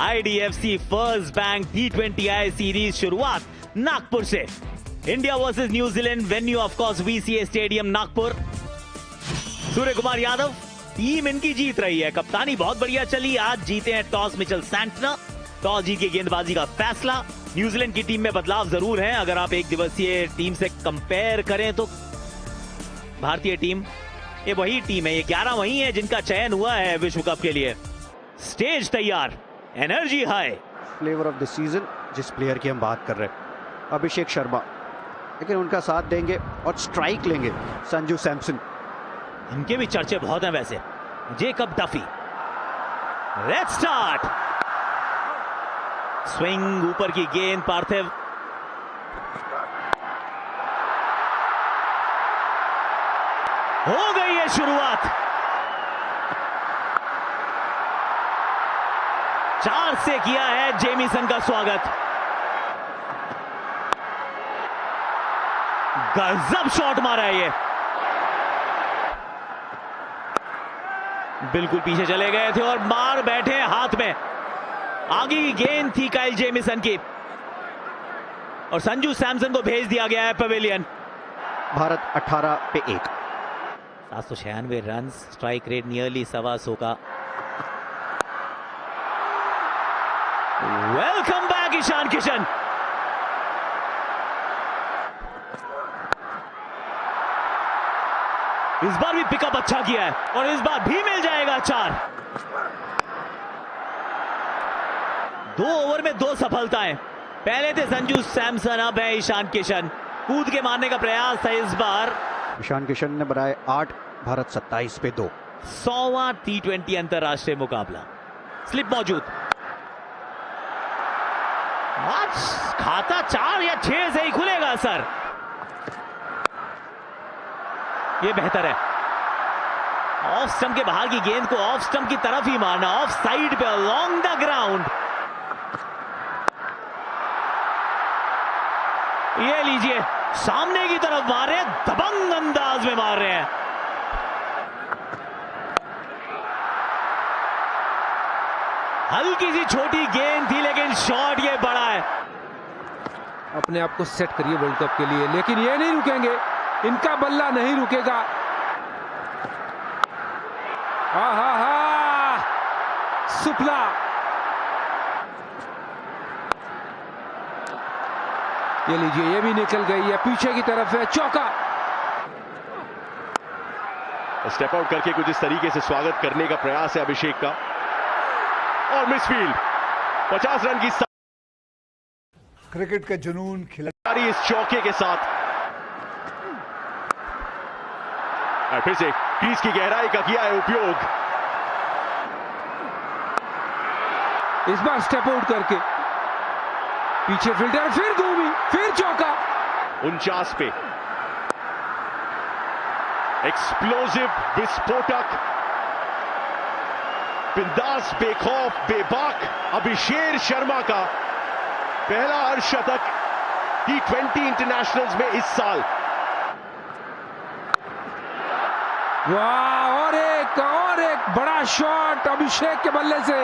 IDFC first bank T20I series शुरुआत नागपुर से। India versus New Zealand, venue of course VCA stadium Nagpur. Surya Kumar Yadav, team इनकी जीत रही है, कप्तानी बहुत बढ़िया चली। आज जीते हैं टॉस मिचेल सैंटनर, टॉस जीत के गेंदबाजी का फैसला। न्यूजीलैंड की टीम में बदलाव जरूर है। अगर आप एक दिवसीय टीम से कंपेयर करें तो भारतीय टीम ये वही टीम है, ये 11 वही है जिनका चयन हुआ है विश्व कप के लिए। स्टेज तैयार, energy high. Flavour of the season जिस प्लेयर की हम बात कर रहे हैं, अभिषेक शर्मा, लेकिन उनका साथ देंगे और स्ट्राइक लेंगे संजू सैमसन। इनके भी चर्चे बहुत हैं वैसे। Jacob Duffy, let's start. Swing, ऊपर की गेंद, पार्थिव हो गई है शुरुआत। 4 से किया है जेमिसन का स्वागत। गजब शॉट मारा है ये, बिल्कुल पीछे चले गए थे और मार बैठे हाथ में। आगे की गेंद थी काइल जेमिसन की और संजू सैमसन को भेज दिया गया है पवेलियन। भारत 18 पे 1। 796 रन, स्ट्राइक रेट नियरली 125 का। Welcome back Ishan Kishan. इस बार भी पिकअप अच्छा किया है और इस बार भी मिल जाएगा 4। 2 ओवर में 2 सफलताएं। पहले थे संजू सैमसन, अब है ईशान किशन। कूद के मारने का प्रयास था इस बार। ईशान किशन ने बनाए 8, भारत 27 पे 2। 100वां T20 अंतरराष्ट्रीय मुकाबला। स्लिप मौजूद। आज खाता 4 या 6 से ही खुलेगा सर। ये बेहतर है। ऑफ स्टंप के बाहर की गेंद को ऑफ स्टंप की तरफ ही मारना, ऑफ साइड पे, अलोंग द ग्राउंड। ये लीजिए, सामने की तरफ मार रहे हैं, दबंग अंदाज में मार रहे हैं। हल्की सी छोटी गेंद थी लेकिन शॉट ये बड़ा है। अपने आप को सेट करिए वर्ल्ड कप के लिए, लेकिन ये नहीं रुकेंगे, इनका बल्ला नहीं रुकेगा। हा सुपला, ये लीजिए, ये भी निकल गई है, पीछे की तरफ है, चौका। स्टेप आउट करके कुछ इस तरीके से स्वागत करने का प्रयास है अभिषेक का, और मिसफील्ड। 50 रन की क्रिकेट का जुनून खिलाड़ी इस चौके के साथ। और फिर से क्रीज की गहराई का किया है उपयोग। इस बार स्टेप आउट करके पीछे फील्डर, फिर घूमी, फिर चौका। 49 पे एक्सप्लोसिव, विस्फोटक, बिंदास, बेखौफ, बेबाक अभिषेक शर्मा का पहला अर्धशतक T20 इंटरनेशनल्स में इस साल। वाह, और एक बड़ा शॉट अभिषेक के बल्ले से,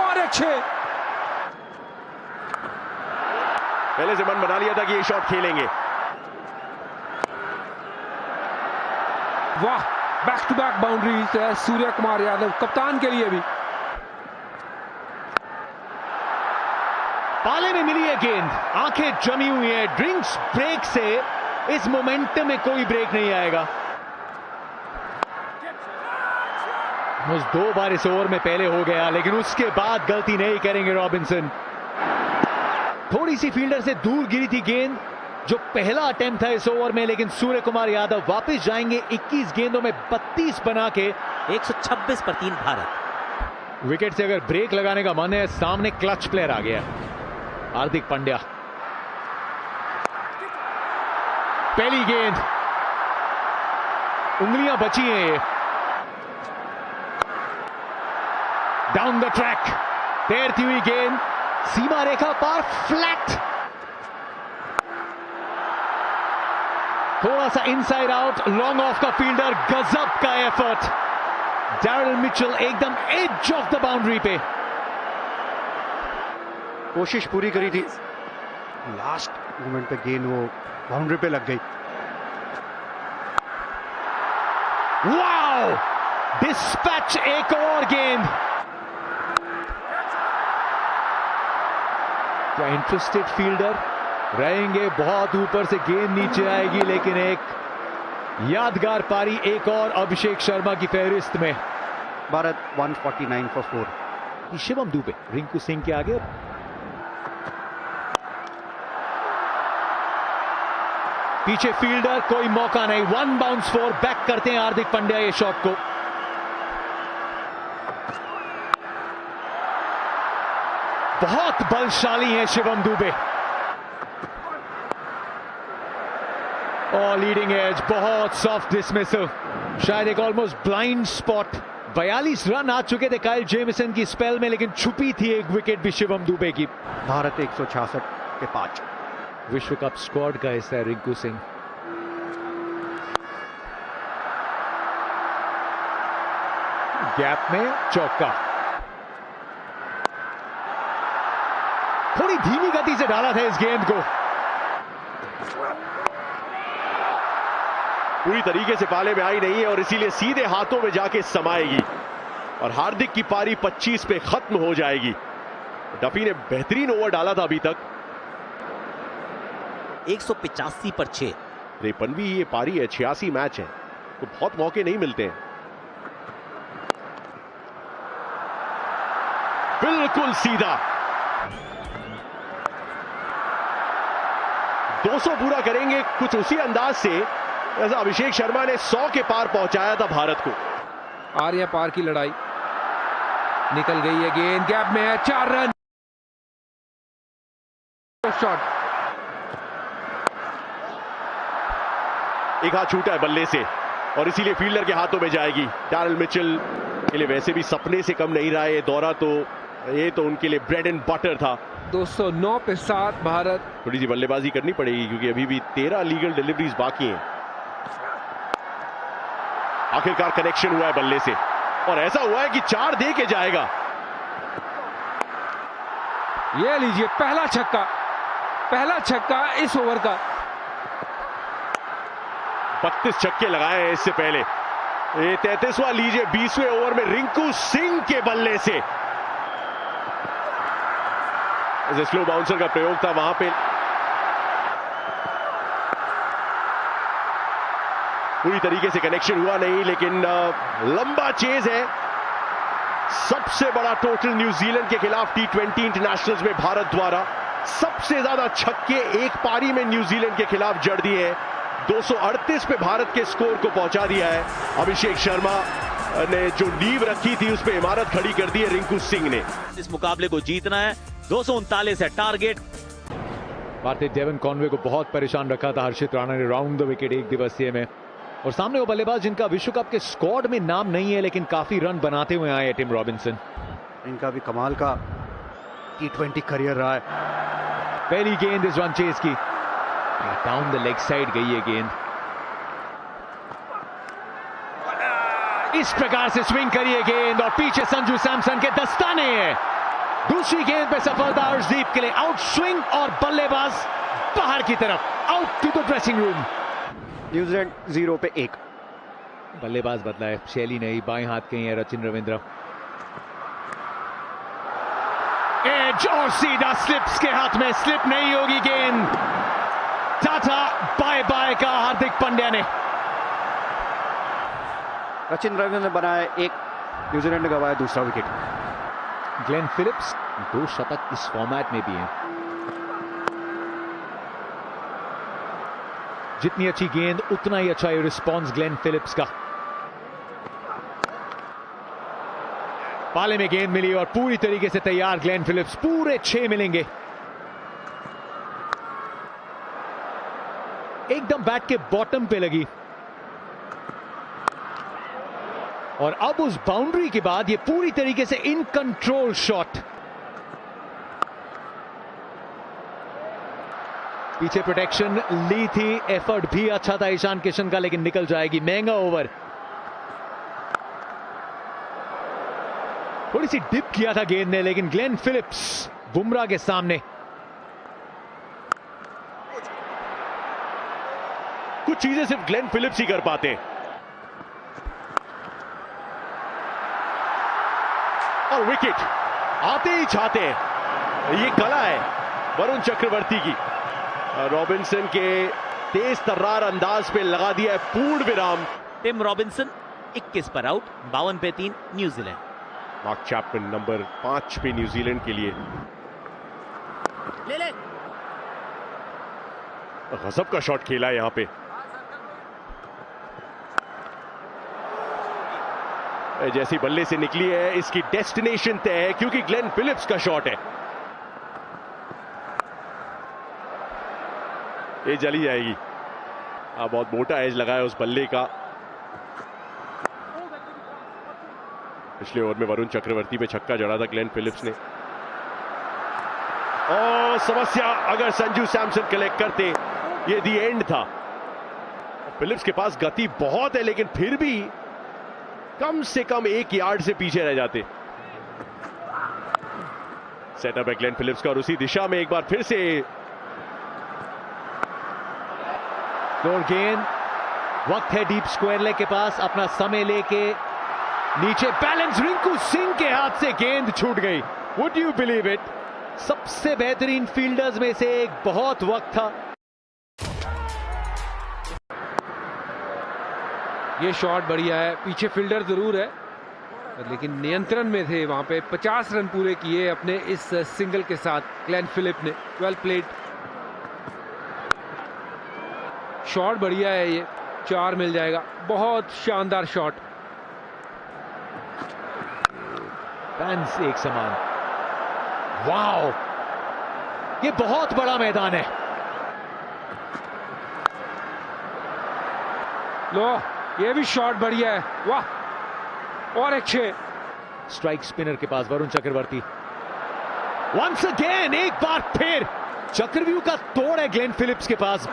और एक 6। पहले से मन बना लिया था कि ये शॉट खेलेंगे। वाह, बैक टू बैक बाउंड्रीज है सूर्य कुमार यादव, कप्तान के लिए भी। पाले में मिली है गेंद, आंखें जमी हुई है। ड्रिंक्स ब्रेक से इस मोमेंटम में कोई ब्रेक नहीं आएगा। 2 बार इस ओवर में पहले हो गया, लेकिन उसके बाद गलती नहीं करेंगे रॉबिन्सन। थोड़ी सी फील्डर से दूर गिरी थी गेंद, जो पहला अटेम्प्ट था इस ओवर में, लेकिन सूर्य कुमार यादव वापस जाएंगे। 21 गेंदों में 32 बना के 126 पर 3 भारत। विकेट से अगर ब्रेक लगाने का मन है, सामने क्लच प्लेयर आ गया, हार्दिक पांड्या। पहली गेंद, उंगलियां बची हैं ये। डाउन द ट्रैक, तैरती हुई गेंद, सीमा रेखा पार, फ्लैट। थोड़ा सा इनसाइड आउट, लॉन्ग ऑफ का फील्डर, गजब का एफर्ट। डैरिल मिचेल एकदम एज ऑफ द बाउंड्री पे। कोशिश पूरी करी थी, लास्ट मोमेंट पे गेंद वो बाउंड्री पे लग गई। वाओ, डिस्पैच एक और गेंद। क्या इंटरेस्टेड फील्डर रहेंगे, बहुत ऊपर से गेंद नीचे आएगी, लेकिन एक यादगार पारी एक और अभिषेक शर्मा की फहरिस्त में। भारत 149 for 4। शिवम दुबे रिंकू सिंह के आगे। पीछे फील्डर, कोई मौका नहीं, 1 बाउंस 4, बैक करते हैं हार्दिक पांड्या ये शॉट को। बहुत बलशाली है शिवम दुबे, और लीडिंग एज, बहुत सॉफ्ट डिसमिसल, शायद एक ऑलमोस्ट ब्लाइंड स्पॉट। 42 रन आ चुके थे काइल जेमिसन की स्पेल में, लेकिन छुपी थी एक विकेट भी शिवम दुबे की। भारत 166 के 5। विश्व कप स्क्वाड का हिस्सा है रिंकू सिंह। गैप में चौका, थोड़ी धीमी गति से डाला था इस गेंद को। पूरी तरीके से पाले में आई नहीं है और इसीलिए सीधे हाथों में जाके समाएगी और हार्दिक की पारी 25 पे खत्म हो जाएगी। डफी ने बेहतरीन ओवर डाला था अभी तक। 185 पर 6। 53वीं ये पारी है, 86 मैच है, तो बहुत मौके नहीं मिलते हैं। बिल्कुल सीधा 200 पूरा करेंगे कुछ उसी अंदाज से जैसा अभिषेक शर्मा ने 100 के पार पहुंचाया था भारत को। आर्या पार की लड़ाई, निकल गई है गेंद, गैप में है, 4 रन। शॉट, एक हाथ छूटा है बल्ले से और इसीलिए फील्डर के हाथों में जाएगी। डैरिल मिचेल के लिए वैसे भी सपने से कम नहीं रहा है ये दौरा, तो ये तो उनके लिए ब्रेड एंड बटर था। 209 पे 7 भारत। थोड़ी सी बल्लेबाजी करनी पड़ेगी क्योंकि अभी भी 13 लीगल डिलीवरीज बाकी हैं। आखिरकार कनेक्शन हुआ है बल्ले से और ऐसा हुआ है कि 4 दे के जाएगा। ये लीजिए पहला छक्का इस ओवर का। 32 छक्के लगाए हैं इससे पहले। ये 33वां लीजिए 20वें ओवर में रिंकू सिंह के बल्ले से। स्लो बाउंसर का प्रयोग था वहां पे, पूरी तरीके से कनेक्शन हुआ नहीं, लेकिन लंबा चेज है। सबसे बड़ा टोटल न्यूजीलैंड के खिलाफ T20 इंटरनेशनल्स में भारत द्वारा सबसे ज्यादा छक्के एक पारी में न्यूजीलैंड के खिलाफ जड़ दिए हैं। 238 पे भारत के स्कोर को पहुंचा दिया है। अभिषेक शर्मा ने जो नींव रखी थी उस पे इमारत खड़ी कर दी है रिंकू सिंह ने। इस मुकाबले को जीतना है, 239 है टारगेट। भारतीय डेवन कॉनवे को बहुत परेशान रखा था हर्षित राणा ने राउंड द विकेट एक दिवसीय में, और सामने वो बल्लेबाज जिनका विश्व कप के स्क्वाड में नाम नहीं है लेकिन काफी रन बनाते हुए आए हैं, टिम रॉबिन्सन। इनका भी कमाल का T20 करियर रहा है। पहली गेंद इस वन चेज की, डाउन द लेग साइड गई है गेंद। इस प्रकार से स्विंग करिए गेंद और पीछे संजू सैमसन के दस्ताने हैं। दूसरी गेंद पे सफलता हर्षदीप के लिए, आउट स्विंग और बल्लेबाज बाहर की तरफ, out to the dressing room. New Zealand 0 पे 1। बल्लेबाज बदला है, शैली नहीं, बाएं हाथ के हैं रचिन रविंद्र। एज और सीधा स्लिप्स के हाथ में, स्लिप नहीं होगी गेंद। टाटा बाय बाय का हार्दिक पांड्या ने। सचिन रविंद्र ने बनाया 1, न्यूजीलैंड ने गंवाया दूसरा विकेट। ग्लेन फिलिप्स 2 शतक इस फॉर्मेट में भी हैं। जितनी अच्छी गेंद उतना ही अच्छा रिस्पॉन्स ग्लेन फिलिप्स का। पाले में गेंद मिली और पूरी तरीके से तैयार ग्लेन फिलिप्स, पूरे 6 मिलेंगे। एकदम बैट के बॉटम पे लगी और अब उस बाउंड्री के बाद ये पूरी तरीके से इन कंट्रोल शॉट। पीछे प्रोटेक्शन ली थी, एफर्ट भी अच्छा था ईशान किशन का, लेकिन निकल जाएगी। महंगा ओवर, थोड़ी सी डिप किया था गेंद ने, लेकिन ग्लेन फिलिप्स बुमराह के सामने। कुछ चीजें सिर्फ ग्लेन फिलिप्स ही कर पाते हैं। और विकेट आते ही चाहते हैं, ये कला है वरुण चक्रवर्ती की। रॉबिन्सन के तेज तर्रार अंदाज पे लगा दिया है पूर्ण विराम। टिम रॉबिन्सन 21 पर आउट, 52 पे 3 न्यूजीलैंड। मार्क चैपमैन नंबर 5 पे न्यूजीलैंड के लिए। ले गजब का शॉट खेला है यहां पे। जैसी बल्ले से निकली है, इसकी डेस्टिनेशन तय है क्योंकि ग्लेन फिलिप्स का शॉट है। ये चली जाएगी। बहुत मोटा एज लगा है उस बल्ले का। पिछले ओवर में वरुण चक्रवर्ती पे छक्का जड़ा था ग्लेन फिलिप्स ने। और समस्या, अगर संजू सैमसन कलेक्ट करते, ये दी एंड था। फिलिप्स के पास गति बहुत है, लेकिन फिर भी कम से कम 1 यार्ड से पीछे रह जाते। सेटअप है ग्लेन फिलिप्स का और उसी दिशा में एक बार फिर से गेंद, वक्त है डीप स्क्वायर लेग के पास, अपना समय लेके नीचे बैलेंस, रिंकू सिंह के हाथ से गेंद छूट गई। Would you believe it? सबसे बेहतरीन फील्डर्स में से एक, बहुत वक्त था। ये शॉट बढ़िया है, पीछे फील्डर जरूर है लेकिन नियंत्रण में थे वहां पे। 50 रन पूरे किए अपने इस सिंगल के साथ ग्लेन फिलिप ने। Well played. शॉट बढ़िया है, ये 4 मिल जाएगा। बहुत शानदार शॉट। फैंस एक समान। वाओ, ये बहुत बड़ा मैदान है। लो, ये भी शॉट बढ़िया है। वाह, और एक 6। स्ट्राइक स्पिनर के पास वरुण चक्रवर्ती। वंस अगेन, एक बार फिर चक्रव्यूह का तोड़ है ग्लेन फिलिप्स के पास।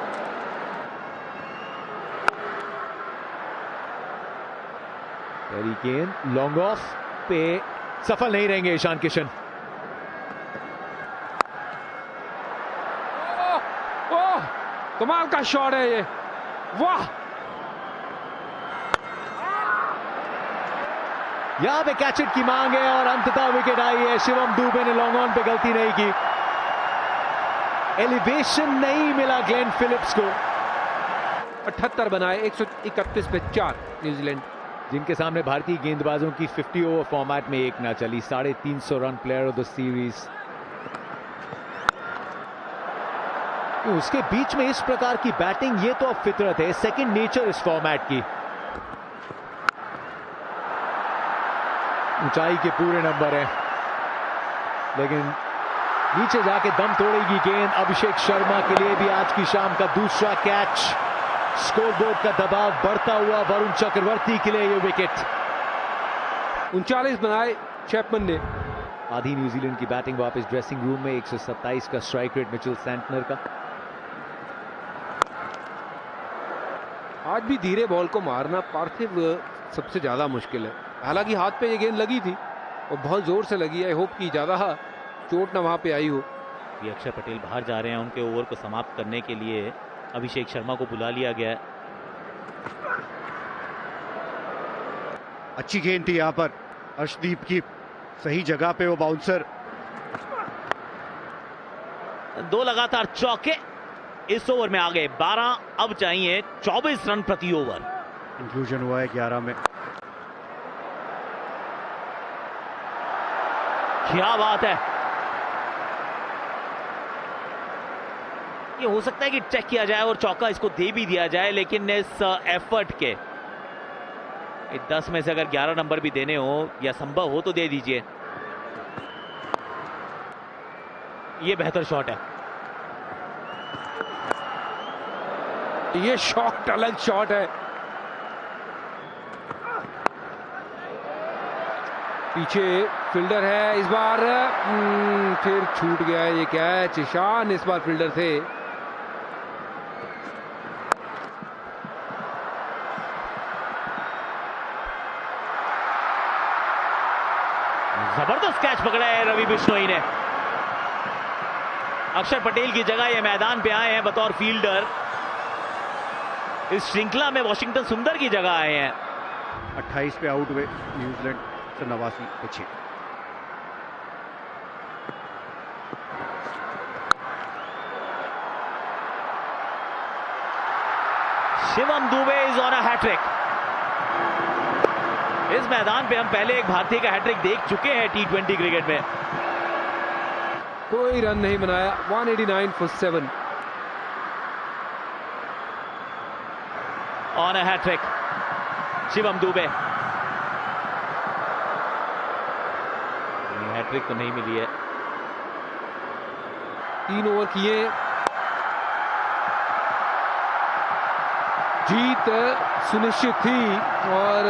हैरी केन लॉन्ग ऑफ पे सफल नहीं रहेंगे ईशान किशन। ओह, कमाल का शॉट है ये। वाह, यहां पे कैच इट की मांग है और अंततः विकेट आई है। शिवम दुबे ने लॉन्ग ऑन पे गलती नहीं की। एलिवेशन नहीं मिला ग्लेन फिलिप्स को। 78 बनाए, 131 पे 4 न्यूजीलैंड, जिनके सामने भारतीय गेंदबाजों की 50 ओवर फॉर्मेट में एक ना चली। 350 run player of the series. उसके बीच में इस प्रकार की बैटिंग, ये तो अब फितरत है, सेकंड नेचर इस फॉर्मेट की। ऊंचाई के पूरे नंबर है, लेकिन नीचे जाके दम तोड़ेगी गेंद। अभिषेक शर्मा के लिए भी आज की शाम का दूसरा कैच। स्कोरबोर्ड का दबाव बढ़ता हुआ वरुण चक्रवर्ती के लिए ये विकेट। 39 बनाए चैपमैन ने। आधी न्यूजीलैंड की बैटिंग वापस ड्रेसिंग रूम में। 127 का स्ट्राइक रेट मिचेल सैंटनर का। आज भी धीरे बॉल को मारना पार्थिव सबसे ज्यादा मुश्किल है। हालांकि हाथ पे ये गेंद लगी थी और बहुत जोर से लगी है। होप की ज्यादा चोट ना वहां पे आई हो। अक्षर पटेल बाहर जा रहे हैं, उनके ओवर को समाप्त करने के लिए अभिषेक शर्मा को बुला लिया गया है। अच्छी गेंद थी यहां पर अर्शदीप की, सही जगह पे वो बाउंसर। 2 लगातार चौके इस ओवर में आ गए। 12, अब चाहिए 24 रन प्रति ओवर। इंक्लूजन हुआ है 11 में। क्या बात है। ये हो सकता है कि चेक किया जाए और चौका इसको दे भी दिया जाए, लेकिन इस एफर्ट के 10 में से अगर 11 नंबर भी देने हो या संभव हो तो दे दीजिए। ये बेहतर शॉट है। ये शॉट अलग शॉट है। पीछे फील्डर है इस बार। फिर छूट गया ये कैच। ईशान इस बार फील्डर थे। जबरदस्त कैच पकड़ा है रवि बिश्नोई ने। अक्षर पटेल की जगह ये मैदान पे आए हैं बतौर फील्डर। इस श्रृंखला में वॉशिंगटन सुंदर की जगह आए हैं। 28 पे आउट हुए न्यूजीलैंड से 89 पे 6। Shivam Dube is on a hat trick. इस मैदान पे हम पहले एक भारतीय का हैट्रिक देख चुके हैं T20 क्रिकेट में। कोई रन नहीं बनाया। 189 for 7। On a hat trick Shivam Dube. Hat trick तो नहीं मिली है। 3 ओवर किए। जीत सुनिश्चित थी और